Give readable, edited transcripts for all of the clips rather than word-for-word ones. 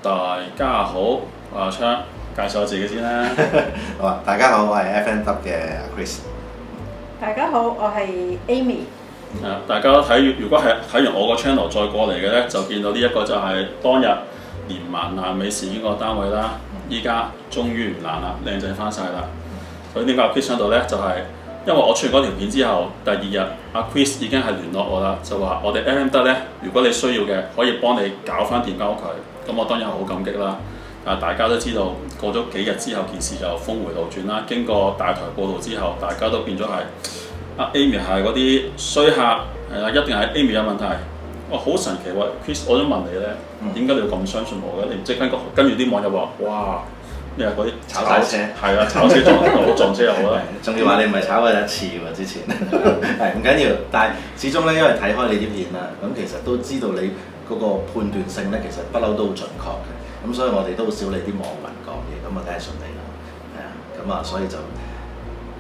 大家好，我係阿昌，介紹下自己先啦。好啊，大家好，我係 FNW 嘅 Chris。大家好，我係 Amy。大家如果係睇完我個 channel 再過嚟嘅呢，就見到呢一個就係當日連環爛尾事件個單位啦。依家終於唔爛啦，靚仔翻晒啦。所以點解阿 Chris 上到呢？就係、因為我出完嗰條片之後，第二日阿 Chris 已經係聯絡我啦，就話我哋 FNW 呢，如果你需要嘅，可以幫你搞翻掂間屋佢。咁我當然好感激啦。但大家都知道，過咗幾日之後，件事就峰回路轉啦。經過大台報導之後，大家都變咗係阿 Amy 係嗰啲衰客，係啦，一定係 Amy 有問題。哇，好神奇喎 ，Chris，我想問你咧，點解你要咁相信我嘅？你即刻跟住啲網友話，哇，咩嗰啲炒大車，係啊，炒車撞車又好啦。仲要話你唔係炒過一次喎，之前係唔緊要，但係始終咧，因為睇開你啲片啦，咁其實都知道你嗰個判斷性咧，其實不嬲都好準確嘅。咁所以我哋都好少理啲網民講嘢，咁啊梗係信你啦，係啊，咁啊所以就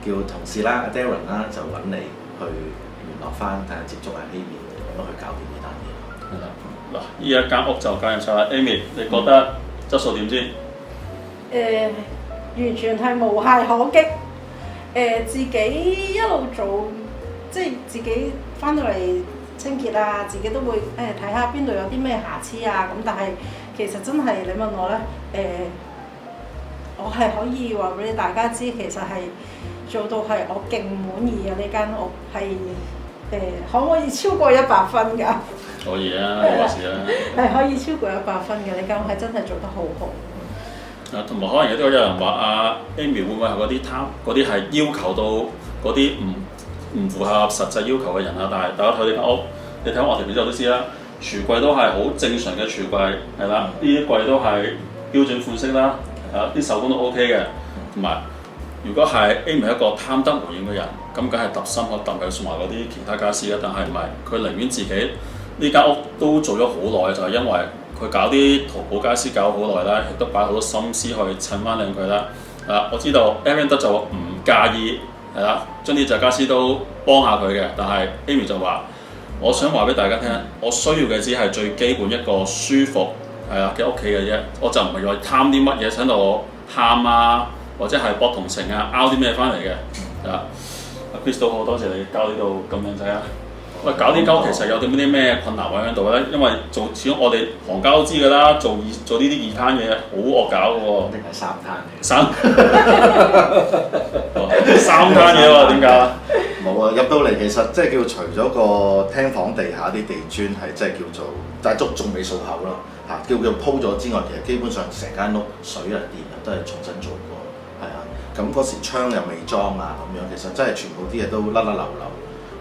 叫同事啦，阿 Darren 啦，就揾你去聯絡翻，睇下接觸下 Amy，咁樣去搞掂呢單嘢。係啦，嗱，呢一間屋就介紹晒啦。Amy，你覺得質素點先？完全係無懈可擊。自己一路做，即係自己翻到嚟清潔啊，自己都會睇下邊度有啲咩瑕疵啊。咁但係其實真係你問我咧，我係可以話俾大家知，其實係做到係我勁滿意嘅呢間屋，係可唔可以超過100分㗎？可以啊，冇事啊。係可以超過100分嘅，呢間屋係真係做得好好。同埋可能有人話阿 Amy 會唔會係嗰啲係要求到嗰啲唔符合實際要求嘅人啊？但係大家睇呢間屋，你睇我條片之後都知啦，櫥櫃都係好正常嘅櫥櫃，係啦，呢啲櫃都係標準款式啦，啲手工都 OK 嘅。同埋如果係 Amy 係一個貪得無厭嘅人，咁梗係揼心口揼佢送埋嗰啲其他家私啦。但係唔係，佢寧願自己呢間屋都做咗好耐，就係因為佢搞啲淘寶家私搞好耐啦，亦都擺好多心思去襯翻靚佢啦。我知道 FNW 就唔介意係啦，將啲雜家私都幫下佢嘅。但係 Amy 就話：我想話俾大家聽，我需要嘅只係最基本一個舒服係啦嘅屋企嘅啫。我就唔係話貪啲乜嘢，想到我喊啊，或者係博同情啊，拗啲咩翻嚟嘅。阿 Chris 都好多謝你交呢度咁靚仔啊！喂，搞啲鳩其實有啲咩困難位喺度咧？因為始終我哋行家都知㗎啦，做呢啲二攤嘢好惡搞㗎喎。定係三攤嘅。三攤嘢喎，點解？冇啊，入到嚟其實即係叫除咗個廳房地下啲地磚係即係叫做，但係仲未掃口咯嚇，叫鋪咗之外，其實基本上成間屋水啊電啊都係重新做過，係啊。咁嗰時窗又未裝啊咁樣，其實真係全部啲嘢都甩甩流流。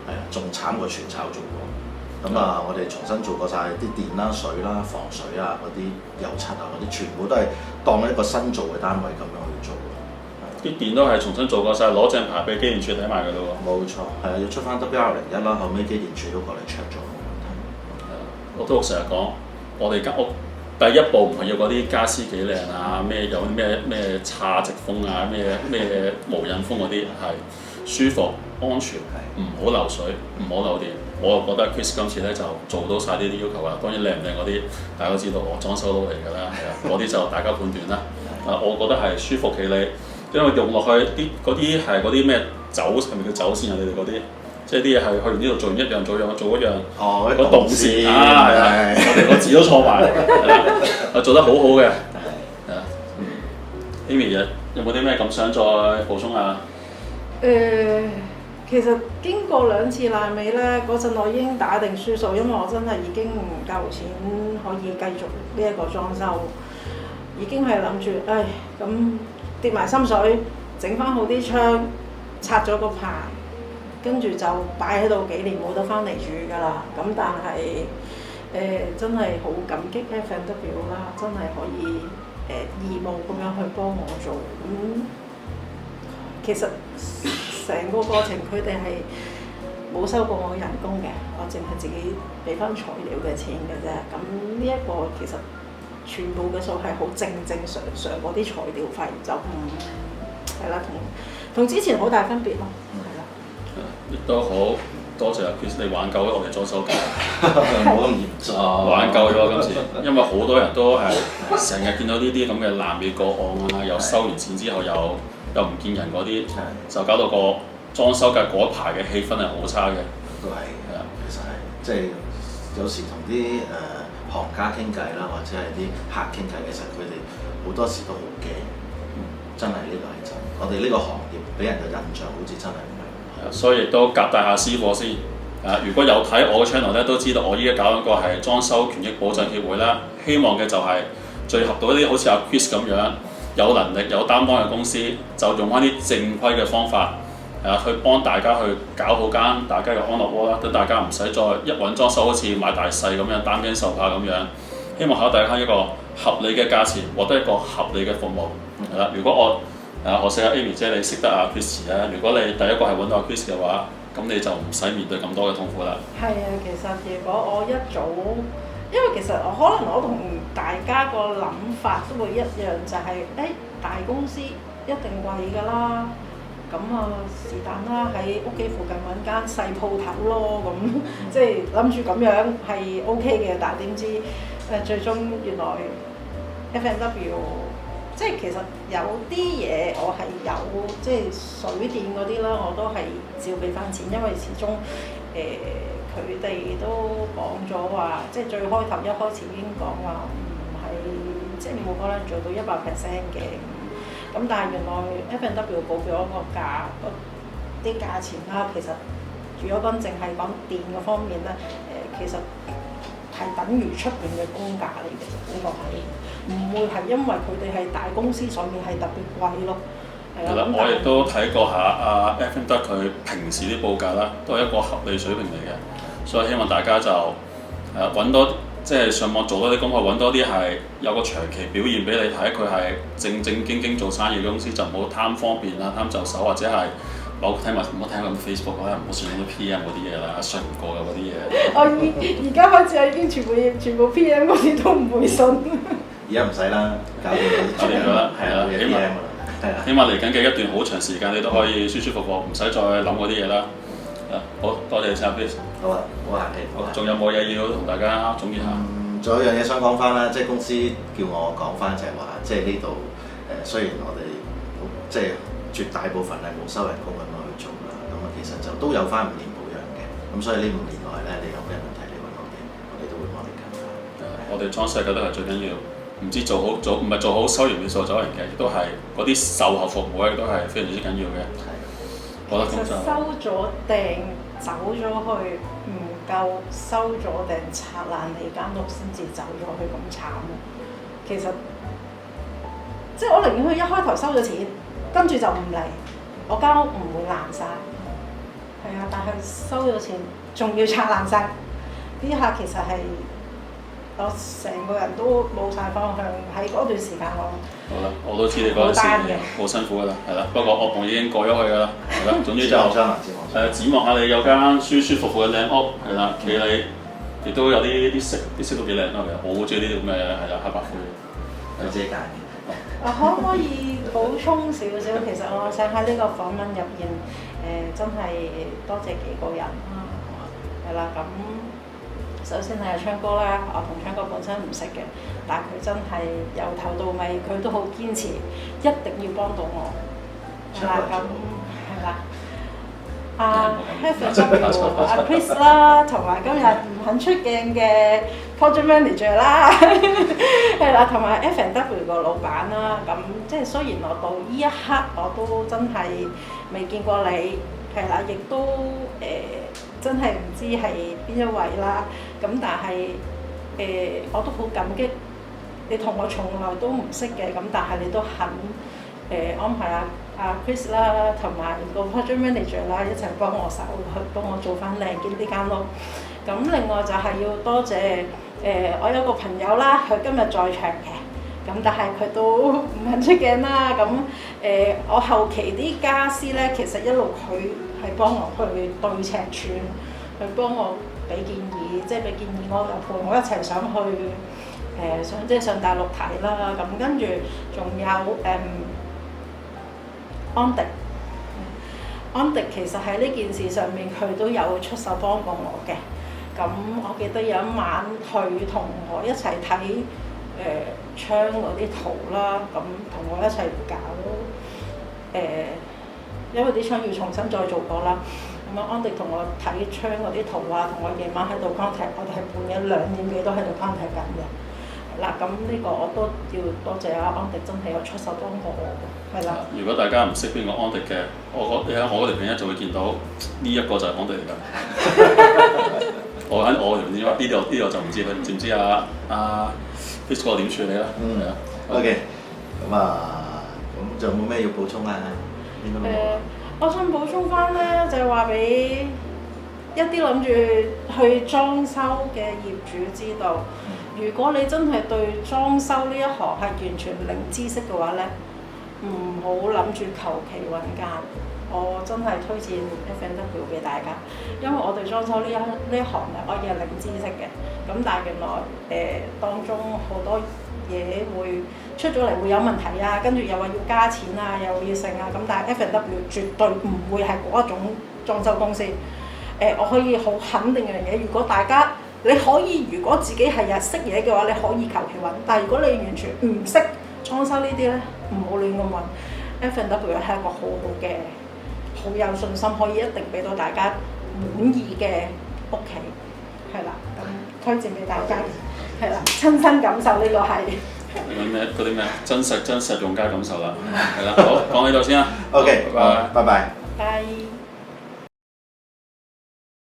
係啊，仲慘過全炒做過。咁啊，我哋重新做過晒啲電啦、水啦、防水啊嗰啲油漆啊嗰啲，全部都係當一個新造嘅單位咁樣去做。啲電都係重新做過晒，攞正牌俾機電處睇埋㗎咯喎。冇錯，係啊，要出翻 WR01啦，後尾機電處都過嚟 check 咗。我都成日講，我哋間屋第一步唔係要嗰啲家私幾靚啊，咩有咩叉直風啊，咩無印風嗰啲，係舒服。安全，唔好漏水，唔好漏電。我又覺得 Chris 今次咧就做到晒呢啲要求啦。當然靚唔靚嗰啲，大家都知道我裝修佬嚟㗎啦，係啊，嗰啲就大家判斷啦。我覺得係舒服企理，因為用落去嗰啲係嗰啲咩酒，係咪叫酒線啊？你哋嗰啲，即係啲嘢係去完呢度做完一樣，做一樣。哦，個動線啊，係啊，我哋個字都錯埋，係啦，做得好好嘅，係啊。Amy 有冇啲咩咁想再補充啊？其實經過2次爛尾咧，嗰陣我已經打定輸數，因為我真係已經唔夠錢可以繼續呢一個裝修，已經係諗住，咁跌埋心水，整翻好啲窗，拆咗個棚，跟住就擺喺度幾年冇得翻嚟住㗎啦。咁但係真係好感激 FNW 啦，真係可以義務咁樣去幫我做。其實成個過程佢哋係冇收過我人工嘅，我淨係自己俾翻材料嘅錢嘅啫。咁呢一個其實全部嘅數係好正常嗰啲材料費，就唔係啦，同之前好大分別咯，係啦。亦都好多謝阿 Chris 你挽救咗我哋裝修界，冇咁嚴玩夠咗今次，因為好多人都係成日見到呢啲咁嘅爛尾個案啊，又收完錢之後又唔見人嗰啲，就搞到個裝修嘅嗰一排嘅氣氛係好差嘅。都係嘅，其實係即係有時同啲行家傾偈啦，或者係啲客傾偈，其實佢哋好多時都好驚，真係呢個係真。我哋呢個行業俾人嘅印象好似真係唔係。所以亦都夾帶下私貨先。如果有睇我嘅 channel 咧，都知道我依家搞緊個係裝修權益保障協會啦。希望嘅就係聚合到一啲好似阿 Chris 咁樣有能力有擔當嘅公司，就用翻啲正規嘅方法，去幫大家去搞好間大家嘅安樂窩啦。等大家唔使再一揾裝修好似買大細咁樣擔驚受怕咁樣。希望考大家一個合理嘅價錢，獲得一個合理嘅服務。係啦，如果我識阿 Amy 姐，你識得阿 Chris 啊？如果你第一個係揾到阿 Chris 嘅話，咁你就唔使面對咁多嘅痛苦啦。係啊，其實如果我一早，因為其實可能我同大家個諗法都會一樣，就係大公司一定貴㗎啦。咁是但啦，喺屋企附近揾間細鋪頭咯，咁即係諗住咁樣係 OK 嘅，但係點知最終原來 F&W 即係其實有啲嘢我係有即係水電嗰啲啦，我都係照俾翻錢，因為始終佢哋都講咗話，即係最開頭一開始已經講話唔係即係冇可能做到100% 嘅。咁但係原來 F&W 報咗個價，啲價錢啦，其實如果講淨係講電嗰方面咧，其實係等於出邊嘅公價嚟嘅，呢個係唔會係因為佢哋係大公司上面係特別貴咯。係啦，我亦都睇過下阿 F&W 佢平時啲報價啦，都係一個合理水平嚟嘅，所以希望大家就揾多。即係上網做多啲功課，揾多啲係有個長期表現俾你睇，佢係正正經經做生意嘅公司，就唔好貪方便啦、貪就手，或者係唔好聽咁 Facebook 啦，唔好上嗰啲 PM 嗰啲嘢啦，信唔過嘅嗰啲嘢。我而家開始我已經全部 PM 嗰啲都唔會信。而家唔使啦，搞掂啦，係啦，起碼嚟緊嘅一段好長時間，你都可以舒舒服服，唔使再諗嗰啲嘢啦。好多謝晒 Chris。好啊，好客氣。仲有冇嘢要同大家總結下？仲有一樣嘢想講翻啦，即係公司叫我講翻就係話，即係呢度雖然我哋即係絕大部分係冇收人工咁樣去做啦，咁其實就都有翻5年保養嘅，咁所以呢5年內咧，你有咩問題你揾我哋，我哋都會幫你跟翻。我哋裝修覺得係最緊要，唔知做好唔係做好收完尾數走人嘅，亦都係嗰啲售後服務咧，都係非常之緊要嘅。其實收咗訂走咗去唔夠，收咗訂拆爛你間屋先至走咗去咁慘咯。其實即係我寧願佢一開頭收咗錢，跟住就唔嚟，我間屋唔會爛晒。係啊，但係收咗錢仲要拆爛晒，呢下其實係我成個人都冇晒方向。喺嗰段時間我好啦，我都知你嗰陣時好辛苦㗎啦，係啦。不過噩夢已經過咗去㗎啦，係啦。總之就展望下你有間舒舒服服嘅靚屋，係啦。企理亦都有啲色都幾靚咯，其實我好中意呢啲咁嘅係啦黑白灰。有自己揀嘅。可唔可以補充少少？其實我想喺呢個訪問入邊，真係多謝幾個人啦，係啦咁。首先係鏘哥啦，我同鏘哥本身唔識嘅，但係佢真係由頭到尾佢都好堅持，一定要幫到我。係啦，咁係啦。阿 F&W 阿 Chris 啦，同埋今日唔肯出鏡嘅 Project Manager 啦，係啦，同埋 F&W 個老闆啦。咁即係雖然我到呢一刻我都真係未見過你，係啦，亦都真係唔知係邊一位啦。咁但係我都好感激你同我從來都唔識嘅，咁但係你都肯安排阿 Chris 啦，同埋個 project manager 啦一齊幫我手去幫我做翻靚嘅呢間屋。咁另外就係要多謝我有個朋友啦，佢今日在場嘅，咁但係佢都唔肯出鏡啦。咁我後期啲家私咧，其實一路佢係幫我去對尺寸，去幫我俾建議，即係俾建議我又陪我一齊上去上大陸睇啦。咁跟住仲有安迪其實喺呢件事上面佢都有出手幫過我嘅。咁我記得有一晚佢同我一齊睇窗嗰啲圖啦，咁同我一齊搞因為啲窗要重新再做過啦。咁安迪同我睇窗嗰啲圖啊，同我夜晚喺度 contact，我哋係半夜2點幾都喺度 contact 緊嘅。嗱，咁呢個我都要多謝安迪，真係有出手幫過我嘅，係啦。如果大家唔識邊個安迪嘅，你喺我嗰條片咧就會見到呢一個就係安迪嚟㗎。我喺我條片呢度就唔知佢知唔知阿 Chris 哥點處理啦。係啊。OK， 咁仲有冇咩要補充啊？我想補充翻咧，就係話俾一啲諗住去裝修嘅業主知道，如果你真係對裝修呢一行係完全零知識嘅話咧，唔好諗住求其揾間。我真係推薦 F&W 俾大家，因為我對裝修呢一行咧，我亦係零知識嘅。咁但係原來當中好多嘢會出咗嚟會有問題啊，跟住又話要加錢啊，又要剩啊，咁但係 F&W 絕對唔會係嗰一種裝修公司。我可以好肯定嘅樣嘢，如果大家你可以，如果自己係識嘢嘅話，你可以求其揾。但係如果你完全唔識裝修呢啲咧，唔好亂咁揾。F&W 係一個好好嘅，好有信心，可以一定俾到大家滿意嘅屋企，係啦，咁推薦俾大家，係啦，親身感受呢個係嗰啲咩真實用家感受啦，係啦，好講呢度先啦 ，OK，拜拜。拜拜。拜。